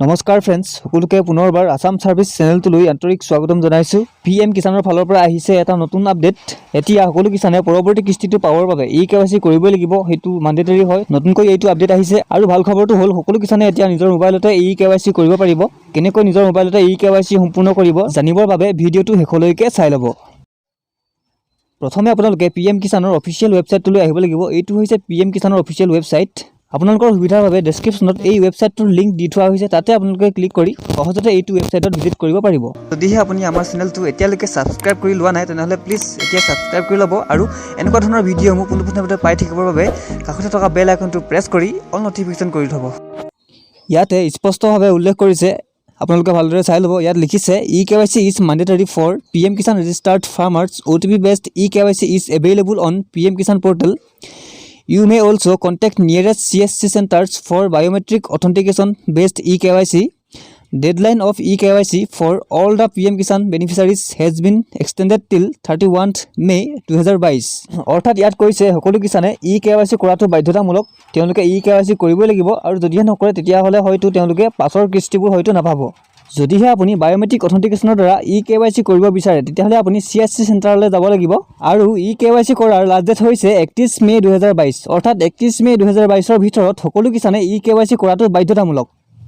নমস্কাৰ ফ্ৰেণ্ডছ, সকলোকে পুনৰবাৰ আসাম সাৰ্ভিস চেনেলটোলৈ আন্তৰিক স্বাগতম জনাইছো। পিএম কিষাণৰ ফালৰ পৰা আহিছে এটা নতুন আপডেট। এতিয়া সকলো কিষাণে পৰৱৰ্তী কিস্তিটো পাবৰ বাবে কেৱাইচি কৰিবই লাগিব, হেতু ম্যান্ডেটৰী হয়। নতুনকৈ এইটো আপডেট আহিছে আৰু ভাল খবৰটো হ'ল সকলো কিষাণে এতিয়া নিজৰ মোবাইলতে কেৱাইচি কৰিব পাৰিব। কেনেকৈ নিজৰ মোবাইলতে কেৱাইচি সম্পূৰ্ণ কৰিব জানিবৰ বাবে ভিডিঅ'টো শেষলৈকে চাই ল'ব। প্ৰথমে আপোনালোকে পিএম কিষাণৰ অফিচিয়েল ৱেবছাইটটোলৈ আহিব লাগিব। এইটো হৈছে পিএম কিষাণৰ অফিচিয়েল ৱেবছাইট। আপোনালোকৰ সুবিধাৰ বাবে ডেসক্ৰিপশ্যনত এই ৱেবছাইটটোৰ লিংক দি থোৱা হৈছে, তাতে আপোনালোকে ক্লিক কৰি সহজতে এইটো ৱেবছাইটত ভিজিট কৰিব পাৰিব। যদিহে আপুনি আমাৰ চেনেলটো এতিয়ালৈকে সাবস্ক্ৰাইব কৰি লোৱা নাই তেনেহ'লে প্লিজ এতিয়া সাবস্ক্ৰাইব কৰি ল'ব আৰু এনেকুৱা ধৰণৰ ভিডিঅ'সমূহ পোনপটীয়াকৈ পাই থাকিবৰ বাবে কাষতে থকা বেল আইকনটো প্ৰেছ কৰি অল নটিফিকেশ্যন কৰি থ'ব। ইয়াতে স্পষ্টভাৱে উল্লেখ কৰিছে, আপোনালোকে ভালদৰে চাই ল'ব। ইয়াত লিখিছে KYC is mandatory for PM Kisan registered farmers. OTP based KYC is available on PM Kisan portal. You may also contact nearest CSC centers for biometric authentication based KYC. Deadline of KYC for all the PM Kishan beneficiaries has been extended till 31st May 2022. অৰ্থাৎ ইয়াত কৈছে সকলো কিষাণে KYC কৰাটো বাধ্যতামূলক। তেওঁলোকে KYC কৰিবই লাগিব আৰু যদিহে নকৰে তেতিয়াহ'লে হয়তো তেওঁলোকে পাছৰ কিস্তিবোৰ হয়তো নাপাব। যদিহে আপুনি বায়োমেট্ৰিক অথেণ্টিকেশ্যনৰ দ্বাৰা কেৱাইচি কৰিব বিচাৰে তেতিয়াহ'লে আপুনি CSC চেণ্টাৰলৈ যাব লাগিব আৰু কেৱাইচি কৰাৰ লাষ্ট ডেট হৈছে 31 মে 2022। অৰ্থাৎ 31 মে 2022ৰ ভিতৰত সকলো কিষাণে কেৱাইচি কৰাটো বাধ্যতামূলক।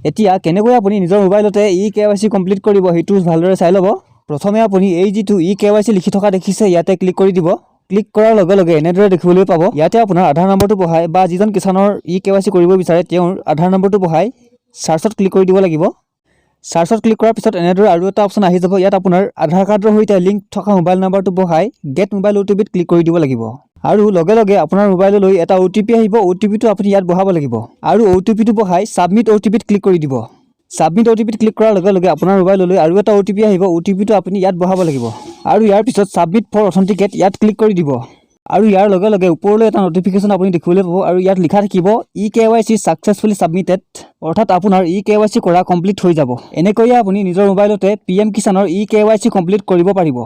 এতিয়া কেনেকৈ আপুনি নিজৰ মোবাইলতে কেৱাইচি কমপ্লিট কৰিব সেইটো ভালদৰে চাই ল'ব। প্ৰথমে আপুনি এই যিটো কেৱাইচি লিখি থকা দেখিছে ইয়াতে ক্লিক কৰি দিব। ক্লিক কৰাৰ লগে লগে এনেদৰে দেখিবলৈ পাব। ইয়াতে আপোনাৰ আধাৰ নম্বৰটো বহাই বা যিজন কিষাণৰ কেৱাইচি কৰিব বিচাৰে তেওঁৰ আধাৰ নম্বৰটো বহাই সাৰ্চত ক্লিক কৰি দিব লাগিব। সাৰ্চত ক্লিক কৰাৰ পিছত এনেদৰে আৰু এটা অপশ্যন আহি যাব। ইয়াত আপোনাৰ আধাৰ কাৰ্ডৰ সৈতে লিংক থকা মোবাইল নাম্বাৰটো বহাই গেট মোবাইল OTPত ক্লিক কৰি দিব লাগিব আৰু লগে লগে আপোনাৰ মোবাইললৈ এটা OTP আহিব। OTPটো আপুনি ইয়াত বহাব লাগিব আৰু OTPটো বহাই সাবমিট OTPত ক্লিক কৰি দিব। সাবমিট OTPত ক্লিক কৰাৰ লগে লগে আপোনাৰ মোবাইললৈ আৰু এটা OTP আহিব। OTPটো আপুনি ইয়াত বহাব লাগিব আৰু ইয়াৰ পিছত সাবমিট ফৰ অথেণ্টিকেট ইয়াত ক্লিক কৰি দিব আৰু ইয়াৰ লগে লগে ওপৰলৈ এটা নটিফিকেশ্যন আপুনি দেখিবলৈ পাব আৰু ইয়াত লিখা থাকিব কেৱাইচি সাকসেসফুলি সাবমিটেড। অৰ্থাৎ আপোনাৰ কেৱাইচি কৰা কমপ্লিট হৈ যাব। এনেকৈয়ে আপুনি নিজৰ মোবাইলতে পিএম কিষাণৰ কেৱাইচি কমপ্লিট কৰিব পাৰিব।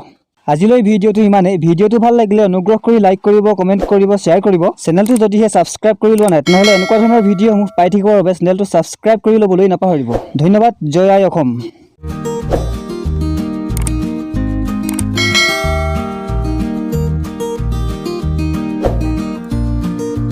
আজিলৈ ভিডিঅ'টো ইমানেই। ভিডিঅ'টো ভাল লাগিলে অনুগ্ৰহ কৰি লাইক কৰিব, কমেণ্ট কৰিব, শ্বেয়াৰ কৰিব। চেনেলটো যদিহে সাবস্ক্ৰাইব কৰি লোৱা নাই তেনেহ'লে এনেকুৱা ধৰণৰ ভিডিঅ'সমূহ পাই থাকিবৰ বাবে চেনেলটো সাবস্ক্ৰাইব কৰি ল'বলৈ নাপাহৰিব। ধন্যবাদ। জয় আই অসম।